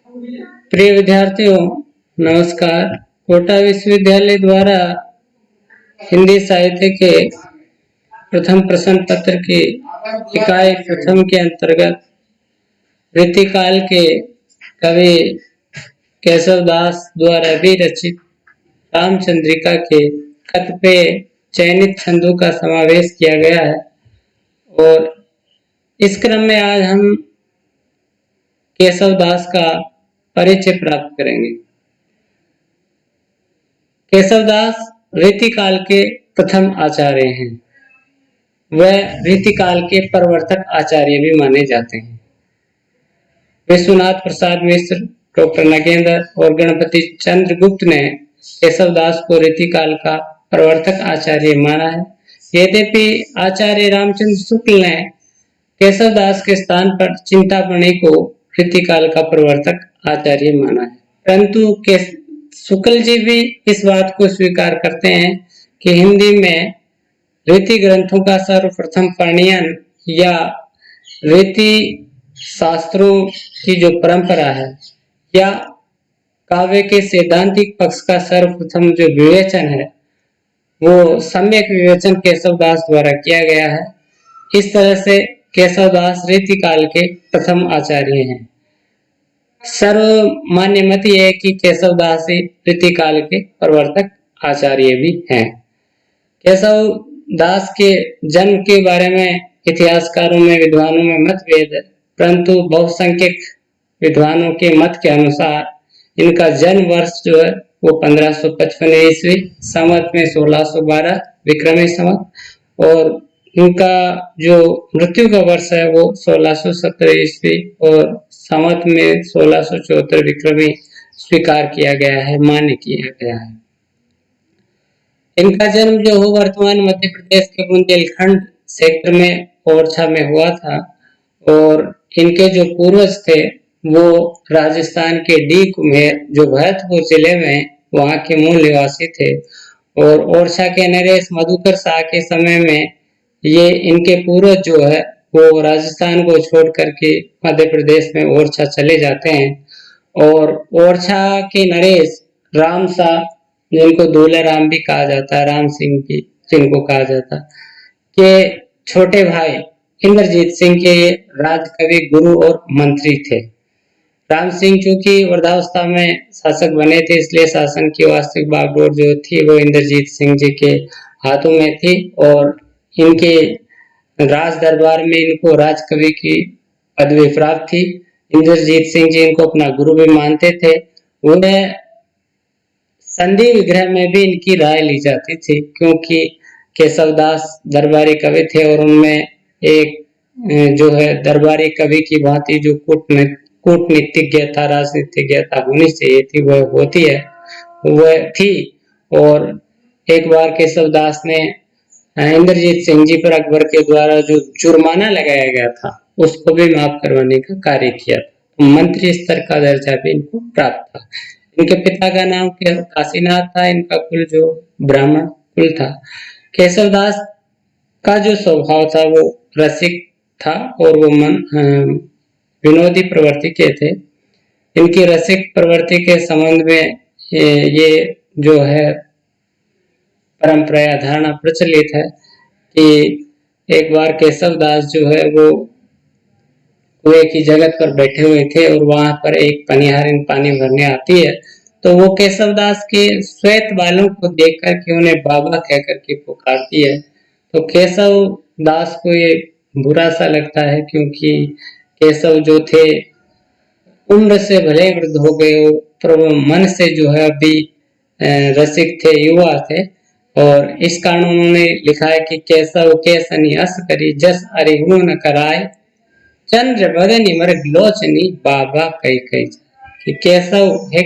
प्रिय विद्यार्थियों, नमस्कार। कोटा विश्वविद्यालय द्वारा हिंदी साहित्य के प्रथम प्रश्न पत्र की इकाई प्रथम के अंतर्गत रीतिकाल के कवि केशव दास द्वारा भी रचित रामचंद्रिका के खत पे चयनित छंदों का समावेश किया गया है और इस क्रम में आज हम केशव दास का परिचय प्राप्त करेंगे। केशव दास रीतिकाल के प्रथम आचार्य हैं। वह रीतिकाल के प्रवर्तक आचार्य भी माने जाते हैं। विश्वनाथ प्रसाद मिश्र, डॉक्टर नगेंद्र और गणपति चंद्रगुप्त ने केशव दास को रीतिकाल का प्रवर्तक आचार्य माना है। यद्यपि आचार्य रामचंद्र शुक्ल ने केशव दास के स्थान पर चिंतामणि को रीतिकाल का प्रवर्तक आचार्य माना है, परंतु शुक्ल जी भी इस बात को स्वीकार करते हैं कि हिंदी में रीति ग्रंथों का सर्वप्रथम प्रणयन या रीति शास्त्रों की जो परंपरा है या काव्य के सैद्धांतिक पक्ष का सर्वप्रथम जो विवेचन है वो सम्यक विवेचन केशव दास द्वारा किया गया है। इस तरह से केशव दास रीतिकाल के प्रथम आचार्य हैं। सर्वमान्य मत यह है कि केशव दास ही रीतिकाल के प्रवर्तक आचार्य भी हैं। केशव दास के जन्म के बारे में इतिहासकारों में, विद्वानों में मतभेद है, परंतु बहुसंख्यक विद्वानों के मत के अनुसार इनका जन्म वर्ष जो है वो 1555 ईस्वी, संवत में 1612 विक्रमी संवत, और इनका जो मृत्यु का वर्ष है वो 1617 ईस्वी और संवत में 1674 विक्रमी स्वीकार किया गया है, मान्य किया गया है। इनका जन्म जो हो वर्तमान मध्य प्रदेश के बुंदेलखंड क्षेत्र में ओरछा में हुआ था और इनके जो पूर्वज थे वो राजस्थान के डी कुम्हेर जो भरतपुर जिले में वहां के मूल निवासी थे और ओरछा के नरेश मधुकर शाह के समय में ये इनके पूर्वज जो है वो राजस्थान को छोड़ करके मध्य प्रदेश में ओरछा चले जाते हैं और ओरछा के नरेश राम शाह, जिनको दूल्हा राम भी कहा जाता है, राम सिंह की जिनको कहा जाता, के छोटे भाई इंद्रजीत सिंह के राजकवि, गुरु और मंत्री थे। राम सिंह चूंकि वृद्धावस्था में शासक बने थे, इसलिए शासन की वास्तविक बागडोर जो थी वो इंद्रजीत सिंह जी के हाथों में थी और इनके राज दरबार में इनको राजकवि की पदवी प्राप्त थी। इंद्रजीत सिंह जी इनको अपना गुरु भी मानते थे। उन्हें संधि विग्रह में भी इनकी राय ली जाती थी क्योंकि केशव दास दरबारी कवि थे और उनमें एक जो है दरबारी कवि की भांति जो कूटनीतिज्ञता, राजनीतिज्ञता होनी चाहिए थी वह होती है, वह थी। और एक बार केशव दास ने इंद्रजीत सिंह जी पर अकबर के द्वारा जो जुर्माना लगाया गया था उसको भी माफ करवाने का कार्य किया था। मंत्री स्तर का दर्जा भी इनको प्राप्त था। इनके पिता का नाम काशीनाथ था, इनका कुल जो ब्राह्मण कुल था। केशव दास का जो स्वभाव था वो रसिक था और वो विनोदी प्रवृत्ति के थे। इनकी रसिक प्रवृत्ति के संबंध में ये जो है परंपरा या धारणा प्रचलित है कि एक बार केशव दास जो है वो कुएं की जगह पर बैठे हुए थे और वहां पर एक पनिहारिन पानी भरने आती है, तो वो केशव दास के श्वेत बालों को देख करके उन्हें बाबा कह करके पुकारती है। तो केशव दास को ये बुरा सा लगता है क्योंकि केशव जो थे उम्र से भले वृद्ध हो गए हो पर वो मन से जो है अभी रसिक थे, युवा थे, और इस कारण उन्होंने लिखा है कि केशव केसनी अस करी जस अरिहु न कराय, चंद्र बदनी मर लोचनी बाबा कई कई। कि केशव है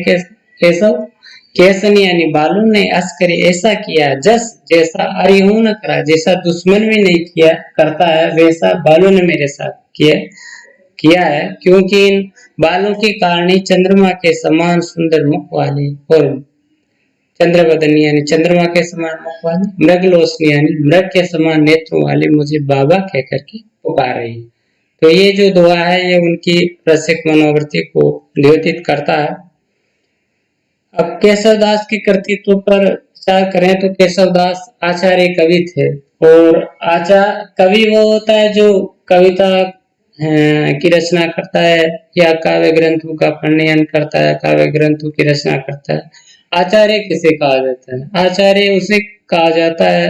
केशव केसनी यानी बालों ने अस करी ऐसा किया जस जैसा अरिहु न करा, जैसा दुश्मन भी नहीं किया करता है वैसा बालों ने मेरे साथ किया है, क्योंकि इन बालों के कारण ही चंद्रमा के समान सुंदर मुख वाली और चंद्रवदनी यानी चंद्रमा के समान मुख वाली, मृगलोचनी यानी मृग के समान नेत्रों वाली मुझे बाबा कह करके पुकार रही है। तो ये जो दोहा है ये उनकी रसिक मनोवृत्ति को द्योतित करता है। अब केशवदास के कृतित्व पर विचार करें तो केशवदास आचार्य कवि थे, और कवि वो होता है जो कविता की रचना करता है या काव्य ग्रंथों का प्रणयन करता है, काव्य ग्रंथों की रचना करता है। आचार्य किसे कहा जाता है? आचार्य उसे कहा जाता है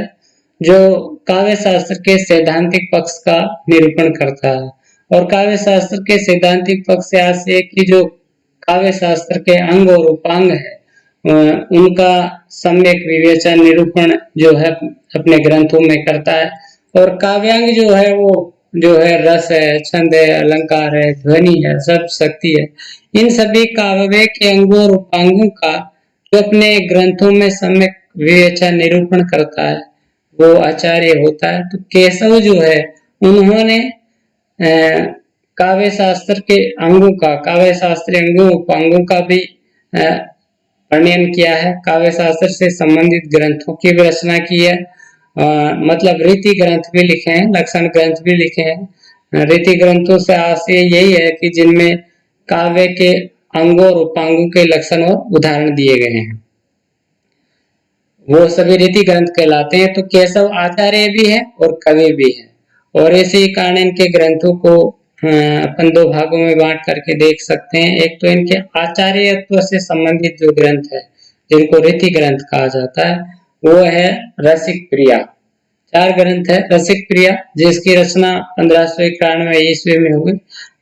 जो काव्य शास्त्र के सैद्धांतिक पक्ष का निरूपण करता है। और काव्य शास्त्र के सैद्धांतिक पक्ष से कि जो काव्य शास्त्र के अंग और उपांग है उनका सम्यक विवेचन निरूपण जो है अपने ग्रंथों में करता है। और काव्यांग जो है वो जो है रस है, छंद है, अलंकार है, ध्वनि है, सब शक्ति है। इन सभी काव्य के अंगों और उपांगों का जो अपने ग्रंथों में सम्यक विवेचन निरूपण करता है वो आचार्य होता है। तो केशव जो है उन्होंने काव्य शास्त्र के अंगों का, काव्य शास्त्रीय अंगों उपांगों का भी वर्णन किया है। काव्य शास्त्र से संबंधित ग्रंथों की भी रचना की है, मतलब रीति ग्रंथ भी लिखे हैं, लक्षण ग्रंथ भी लिखे हैं। रीति ग्रंथों से आशय यही है कि जिनमें काव्य के अंगों और उपांगों के लक्षण और उदाहरण दिए गए हैं, वो सभी रीति ग्रंथ कहलाते हैं। तो केशव आचार्य भी है और कवि भी है, और इसी कारण इनके ग्रंथों को अपन दो भागों में बांट करके देख सकते हैं। एक तो इनके आचार्यत्व से संबंधित जो ग्रंथ है जिनको रीति ग्रंथ कहा जाता है वो है रसिक प्रिया। 4 ग्रंथ है रसिक प्रिया जिसकी रचना 1591 ईस्वी में हुई,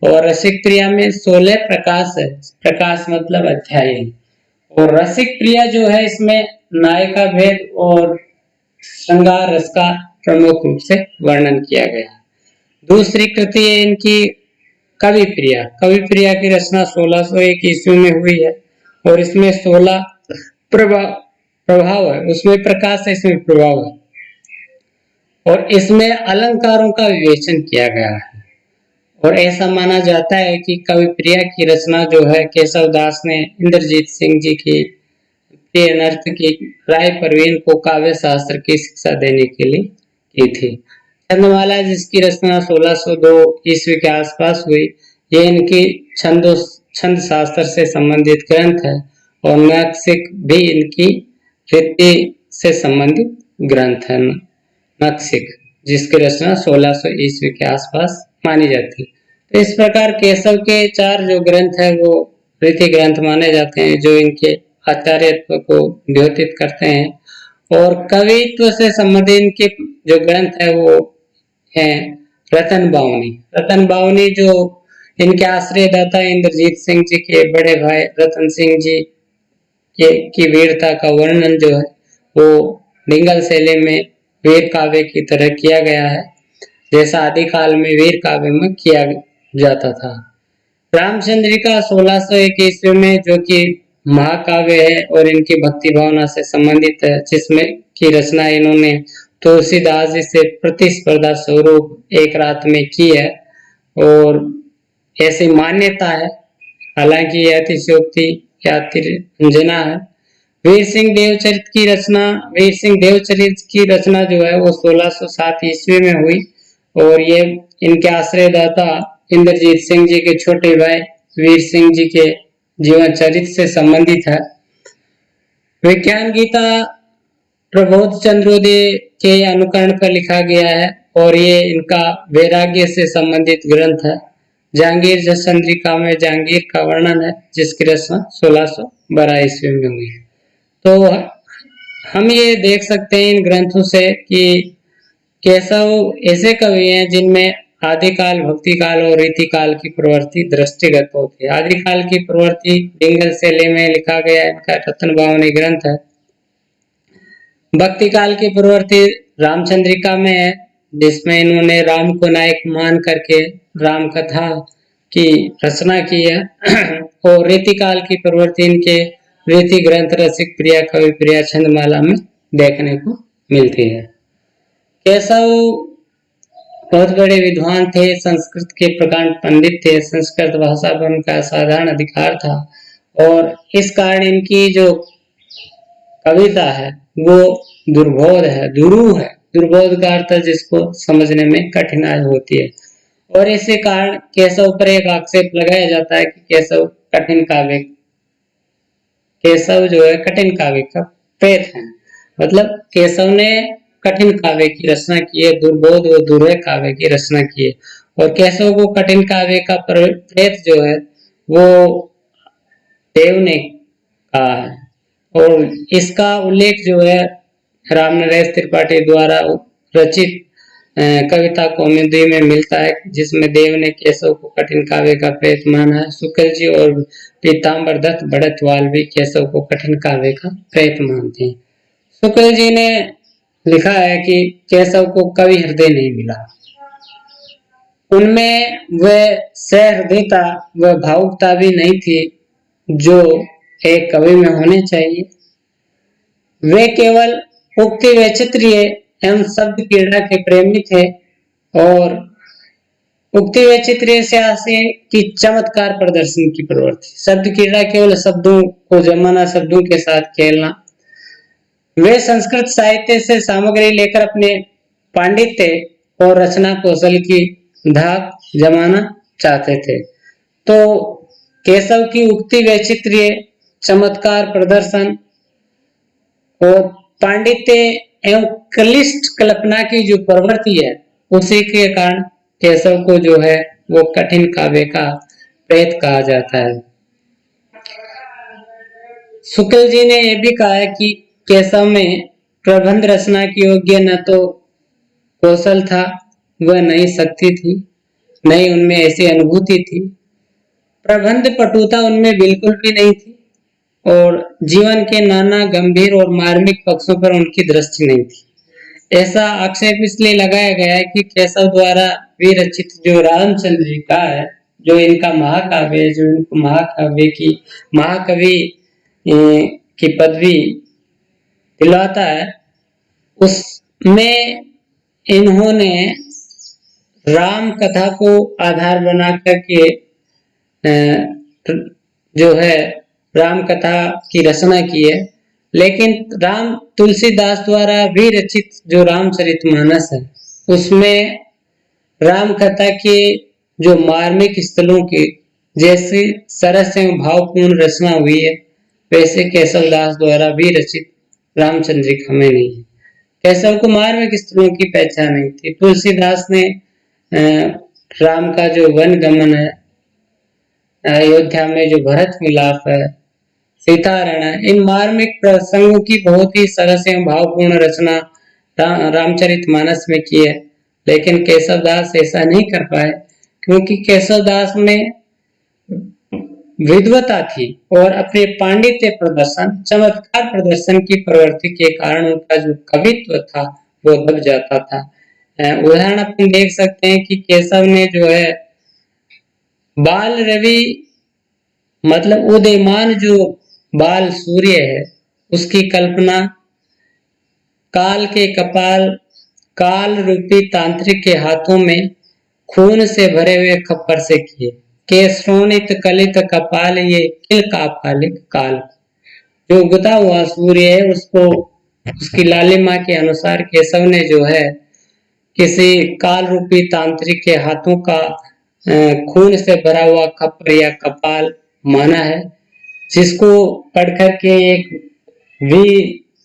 और रसिक प्रिया में 16 प्रकाश है। प्रकाश मतलब अध्याय है। और रसिक प्रिया जो है इसमें नायिका भेद और श्रृंगार रस का प्रमुख रूप से वर्णन किया गया। दूसरी कृति है इनकी कवि प्रिया। कवि प्रिया की रचना 1601 ईस्वी में हुई है, और इसमें 16 प्रभाव है, उसमें प्रकाश है, इसमें प्रभाव है, और इसमें अलंकारों का विवेचन किया गया है। और ऐसा माना जाता है कि कवि प्रिया की रचना जो है केशवदास ने इंद्रजीत सिंह जी की प्रिय नर्तकी राय परवीन को काव्य शास्त्र की शिक्षा देने के लिए की थी। छंदमाला जिसकी रचना 1602 ईस्वी के आसपास हुई, ये इनकी छंद शास्त्र से संबंधित ग्रंथ है। और नक्सिक भी इनकी रीति से संबंधित ग्रंथ है। नक्सिक जिसकी रचना 1600 ईस्वी के आसपास मानी जाती है। तो इस प्रकार केशव के 4 जो ग्रंथ है वो रीति ग्रंथ माने जाते हैं जो इनके आचार्यत्व को द्योतित करते हैं। और कवित्व से संबंधित इनके जो ग्रंथ है वो है रतन बावनी। रतन बावनी जो इनके आश्रयदाता इंद्रजीत सिंह जी के बड़े भाई रतन सिंह जी की वीरता का वर्णन जो है वो डिंगल शैली में वीर काव्य की तरह किया गया है, जैसा आदिकाल में वीर काव्य में किया जाता था। रामचंद्रिका 1601 ईस्वी में जो कि महाकाव्य है और इनकी भक्ति भावना से संबंधित है, जिसमें की रचना इन्होंने तुलसीदास जी से प्रतिस्पर्धा स्वरूप एक रात में की है, और ऐसी मान्यता है, हालांकि यह अतिशयोक्ति या तिरंजना है। वीर सिंह देवचरित की रचना जो है वो 1607 ईस्वी में हुई, और ये इनके आश्रयदाता इंद्रजीत सिंह जी के छोटे भाई वीर सिंह जी के जीवन चरित्र से संबंधित है। विज्ञान गीता प्रबोध चंद्रोदय के अनुकरण पर लिखा गया है, और ये इनका वैराग्य से संबंधित ग्रंथ है। जहांगीर चंद्रिका में जहांगीर का वर्णन है जिसकी रचना 1612 ईस्वी में हुई। तो हम ये देख सकते हैं इन ग्रंथों से कि केशव ऐसे कवि हैं जिनमें आदिकाल, भक्ति काल और रीति काल की प्रवृत्ति दृष्टिगत होती है। आदिकाल की प्रवृत्ति डिंगल शैली में लिखा गया इनका रतन बावनी ग्रंथ है। भक्ति काल की प्रवृत्ति रामचंद्रिका में है, जिसमें इन्होंने राम को नायक मान करके राम कथा की रचना की है। और रीति काल की प्रवृत्ति इनके रीति ग्रंथ रसिक प्रिया, कवि प्रिया, छंदमाला में देखने को मिलती है। केशव बहुत बड़े विद्वान थे, संस्कृत के प्रकांड पंडित थे, संस्कृत भाषा पर उनका असाधारण अधिकार था, और इस कारण इनकी जो कविता है वो दुर्बोध है, दुरूह है। दुर्बोध का अर्थ है जिसको समझने में कठिनाई होती है। और इसी कारण केशव पर एक आक्षेप लगाया जाता है कि केशव जो है कठिन काव्य का प्रेत है। मतलब केशव ने कठिन काव्य की रचना की है, दुर्बोध व दुर्वय काव्य की रचना की है, और केशव को कठिन काव्य का प्रेत जो है वो देव ने कहा है। और इसका उल्लेख जो है रामनरेश त्रिपाठी द्वारा रचित कविता कौमुदी में मिलता है, जिसमें देव ने केशव को कठिन काव्य का प्रेत माना है। शुक्ल जी और पीताम्बर दत्त भड़तवाल भी केशव को कठिन काव्य का प्रेत मानते हैं। शुक्ल जी ने लिखा है कि केशव को कवि हृदय नहीं मिला, उनमें वह सहृदयता व भावुकता भी नहीं थी जो एक कवि में होने चाहिए। वे केवल उक्ति वैचित्र्य एवं शब्द क्रीड़ा के प्रेमी थे और उक्ति वैचित्र्य से की चमत्कार प्रदर्शन की प्रवृत्ति। शब्द क्रीड़ा केवल शब्दों को जमाना, शब्दों के साथ खेलना। वे संस्कृत साहित्य से सामग्री लेकर अपने पांडित्य और रचना कौशल की धाक जमाना चाहते थे। तो केशव की उक्ति वैचित्र्य, चमत्कार प्रदर्शन और पांडित्य एवं क्लिष्ट कल्पना की जो प्रवृत्ति है, उसी के कारण केशव को जो है वो कठिन काव्य का प्रेत कहा जाता है। शुक्ल जी ने यह भी कहा है कि केशव में प्रबंध रचना की योग्य न तो कौशल था, वह न ही शक्ति थी, न ही उनमें ऐसी अनुभूति थी। प्रबंध पटुता उनमें बिल्कुल भी नहीं थी और जीवन के नाना गंभीर और मार्मिक पक्षों पर उनकी दृष्टि नहीं थी। ऐसा आक्षेप इसलिए लगाया गया है कि केशव द्वारा विरचित जो रामचंद्र जी का है, जो इनका महाकाव्य है, जो इनको महाकवि की पदवी दिलाता है, उसमें इन्होंने राम कथा को आधार बना करके जो है राम कथा की रचना की है। लेकिन राम तुलसीदास द्वारा भी रचित जो रामचरितमानस है, उसमें राम कथा के जो मार्मिक स्थलों की जैसी सरस एवं भावपूर्ण रचना हुई है, वैसे केशव दास द्वारा भी रचित रामचंद्रिका में नहीं है। केशव को मार्मिक स्थलों की पहचान नहीं थी। तुलसीदास ने राम का जो वन गमन है, अयोध्या में जो भरत मिलाप है, सीतारण है, इन मार्मिक प्रसंगों की बहुत ही सरस एवं भावपूर्ण रचना रामचरितमानस में की है। लेकिन केशव दास ऐसा नहीं कर पाए, क्योंकि केशव दास में विद्वता थी और अपने पांडित्य प्रदर्शन, चमत्कार प्रदर्शन की प्रवृत्ति के कारण उनका जो कवित्व था वो दब जाता था। उदाहरण अपन देख सकते हैं कि केशव ने जो है बाल रवि मतलब उदयमान जो बाल सूर्य है, उसकी कल्पना काल के कपाल, काल रूपी तांत्रिक के हाथों में खून से भरे हुए खप्पर से किए। केशोणित कलित कपाल ये किल कापालिक काल। जो उगता हुआ सूर्य है, उसको उसकी लालिमा के अनुसार केशव ने जो है किसी काल रूपी तांत्रिक के हाथों का खून से भरा हुआ खप्पर या कपाल माना है, जिसको पढ़कर के एक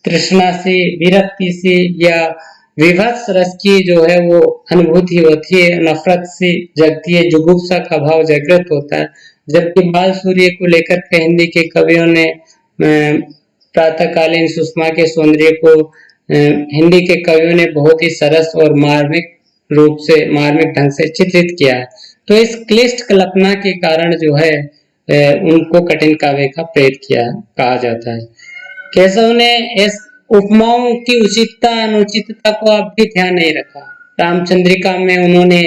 तृष्णा से, विरक्ति से या विभत्स रस की जो है वो अनुभूति होती है, नफरत से जगती है, जुगुप्सा का भाव जागृत होता है। जबकि बाल सूर्य को लेकर के हिंदी के कवियों ने प्रातःकालीन सुषमा के सौंदर्य को हिंदी के कवियों ने बहुत ही सरस और मार्मिक रूप से, मार्मिक ढंग से चित्रित किया है। तो इस क्लिष्ट कल्पना के कारण जो है उनको कठिन काव्य का प्रेत कहा जाता है। केशव ने इस उपमाओं की उचितता अनुचितता को अब भी ध्यान नहीं रखा। रामचंद्रिका में उन्होंने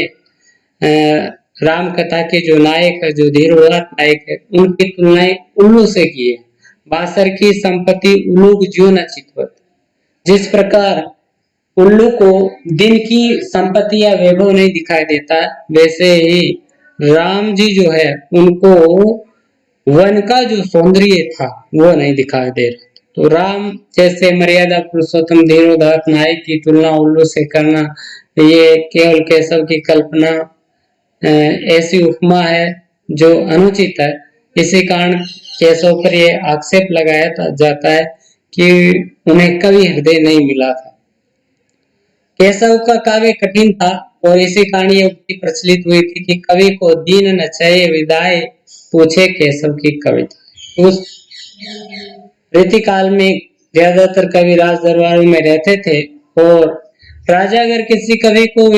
राम कथा के जो नायक है, जो धीरोदात्त नायक है, उनकी तुलनाएं उल्लू से की है। बासर की संपत्ति उल्लू ज्यों न चितवत। जिस प्रकार उल्लू को दिन की संपत्ति या वैभव नहीं दिखाई देता, वैसे ही राम जी जो है उनको वन का जो सौंदर्य था वो नहीं दिखाई दे रहा। तो राम जैसे मर्यादा पुरुषोत्तम धीरोदात्त नायक की तुलना उल्लू से करना, ये केवल केशव की कल्पना ऐसी उपमा है जो अनुचित है। इसी कारण केशव पर यह आक्षेप लगाया जाता है कि उन्हें कवि हृदय नहीं मिला था। केशव का काव्य कठिन था और इसी कारण ये उक्ति प्रचलित हुई थी कि कवि को दीन नचाए विदाए पूछे केशव की कविता। उस रीतिकाल में ज्यादातर कवि राज दरबारों में रहते थे और राजा अगर किसी कवि को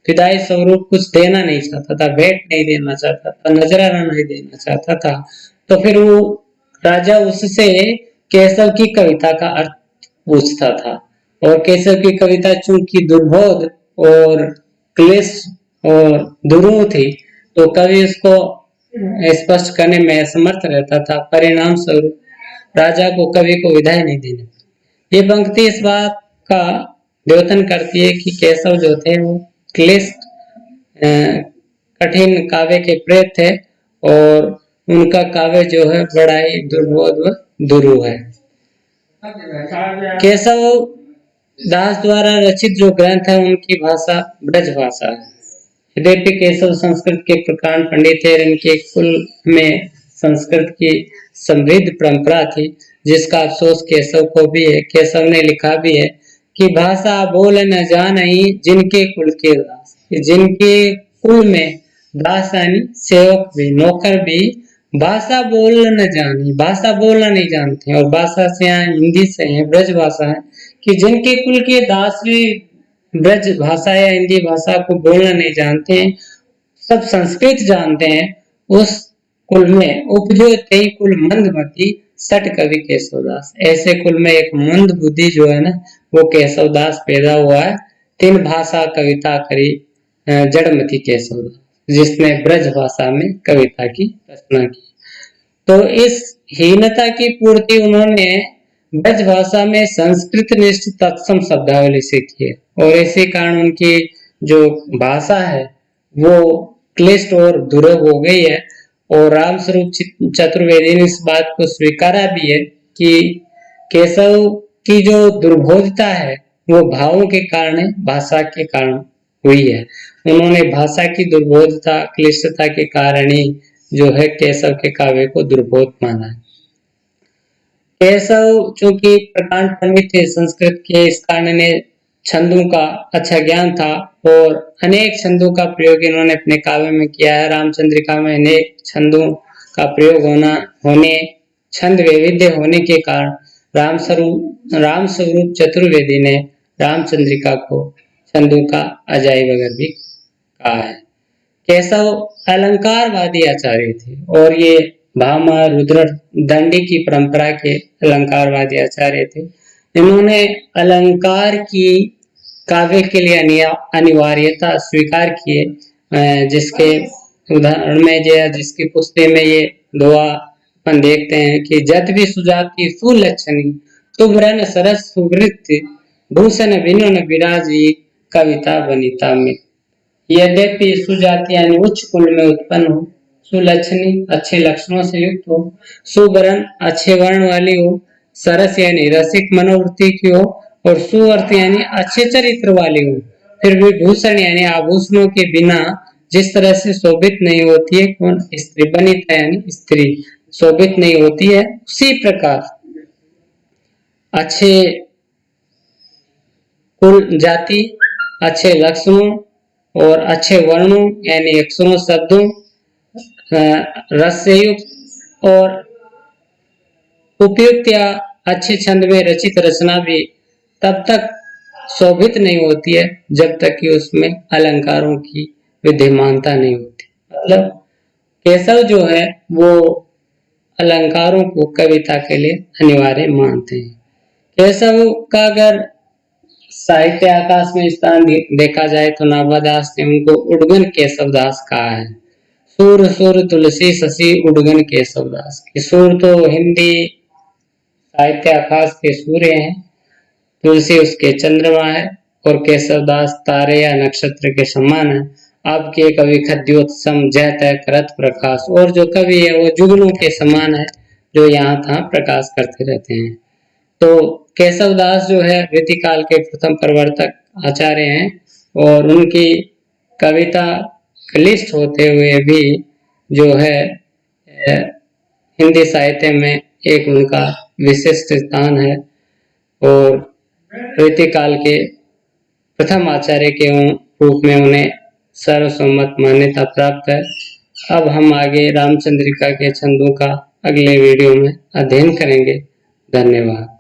विदाई स्वरूप कुछ देना नहीं चाहता था, भेंट नहीं देना चाहता था, नजराना नहीं देना चाहता था, तो फिर वो राजा उससे केशव की कविता का अर्थ पूछता था। और केशव की कविता चूंकि दुर्बोध और क्लेश और दुरूह थी, तो कवि उसको स्पष्ट करने में असमर्थ रहता था। परिणाम स्वरूप राजा को कवि को विदाई नहीं देनी। ये पंक्ति इस बात का द्योतन करती है कि केशव जो थे वो क्लिष्ट कठिन काव्य के प्रेत थे और उनका काव्य जो है बड़ा ही दुर्बोध व दुरूह है। केशव दास द्वारा रचित जो ग्रंथ है उनकी भाषा ब्रज भाषा है। यद्यपि केशव संस्कृत के प्रकांड पंडित थे, इनके कुल में संस्कृत की समृद्ध परंपरा थी, जिसका अफसोस केशव को भी है। केशव ने लिखा भी है कि भाषा बोल न जानहि जिनके कुल के दास। जिनके कुल में दास यानी सेवक भी, नौकर भी भाषा बोल न जानी, भाषा बोलना नहीं जानते। और भाषा से यहाँ हिंदी से है, ब्रज भाषा है, कि जिनके कुल के दास भी ब्रज भाषा या हिंदी भाषा को बोलना नहीं जानते हैं, सब संस्कृत जानते हैं, उस कुल में उपजो ते कुल मंदमती सट कवि केशवदास। ऐसे कुल में एक मंद बुद्धि जो है ना, वो केशवदास पैदा हुआ है। तीन भाषा कविता करी जड़मती केशवदास, जिसने ब्रज भाषा में कविता की रचना की। तो इस हीनता की पूर्ति उन्होंने ब्रज भाषा में संस्कृत निष्ठ तत्सम शब्दावली से की है और इसी कारण उनकी जो भाषा है वो क्लिष्ट और दुर्लभ हो गई है। और रामस्वरूप चतुर्वेदी ने इस बात को स्वीकारा भी है कि केशव की जो दुर्बोधता है वो भावों के कारण, भाषा के कारण हुई है। उन्होंने भाषा की दुर्बोधता, क्लिष्टता के कारण ही जो है केशव के काव्य को दुर्बोध माना है। केशव चूंकि प्रकांड पंडित थे संस्कृत के, इस कारण ने छंदों का अच्छा ज्ञान था और अनेक छंदों का प्रयोग इन्होंने अपने काव्य में किया है। रामचंद्रिका में अनेक छंदों का प्रयोग होने छंद वैविध्य होने के कारण रामस्वरूप चतुर्वेदी ने रामचंद्रिका को छंदों का अजायब अगर भी कहा है। केशव अलंकारवादी आचार्य थे और ये भामा रुद्र दंडी की परंपरा के अलंकारवादी आचार्य थे। इन्होंने अलंकार की काव्य के लिए अनिवार्यता स्वीकार किए, जिसके उदाहरण में जिसकी पुस्तक में ये दुआ अपन देखते हैं कि जद भी सुजाति सुलक्षणी तुभरन सरस सुवृत्ति भूषण विनोन विराजी कविता वनिता में। यद्यपि सुजाति यानी उच्च कुल में उत्पन्न हो, सुलक्षणी अच्छे लक्षणों से युक्त हो, सुवर्ण अच्छे वर्ण वाली हो, सरस यानी रसिक मनोवृत्ति की हो और सुअर्थ यानी अच्छे चरित्र वाली हो, फिर भी भूषण यानी आभूषणों के बिना जिस तरह से शोभित नहीं होती है, कौन स्त्री बनिता यानी स्त्री शोभित नहीं होती है, उसी प्रकार अच्छे कुल जाति, अच्छे लक्षणों और अच्छे वर्णों यानी अक्षरों शब्दों रस से युक्त और उपयुक्त या अच्छे छंद में रचित रचना भी तब तक शोभित नहीं होती है जब तक कि उसमें अलंकारों की विद्यमानता नहीं होती। मतलब केशव जो है वो अलंकारों को कविता के लिए अनिवार्य मानते हैं। केशव का अगर साहित्य आकाश में स्थान देखा जाए तो नाभादास ने उनको उडगन केशवदास कहा है। सूर सूर तुलसी शशि उडगन केशवदास। सूर तो हिंदी साहित्य आकाश के सूर्य हैं, तुलसी उसके चंद्रमा है और केशवदास तारे या नक्षत्र के समान है। आपके कवि खद्योत्सम जयत करत प्रकाश, और जो कवि है वो जुगनों के समान है जो यहाँ तहाँ प्रकाश करते रहते हैं। तो केशवदास जो है रीतिकाल के प्रथम प्रवर्तक आचार्य हैं और उनकी कविता क्लिष्ट होते हुए भी जो है हिंदी साहित्य में एक उनका विशिष्ट स्थान है और रीतिकाल के प्रथम आचार्य के रूप में उन्हें सर्वसम्मत मान्यता प्राप्त है। अब हम आगे रामचंद्रिका के छंदों का अगले वीडियो में अध्ययन करेंगे। धन्यवाद।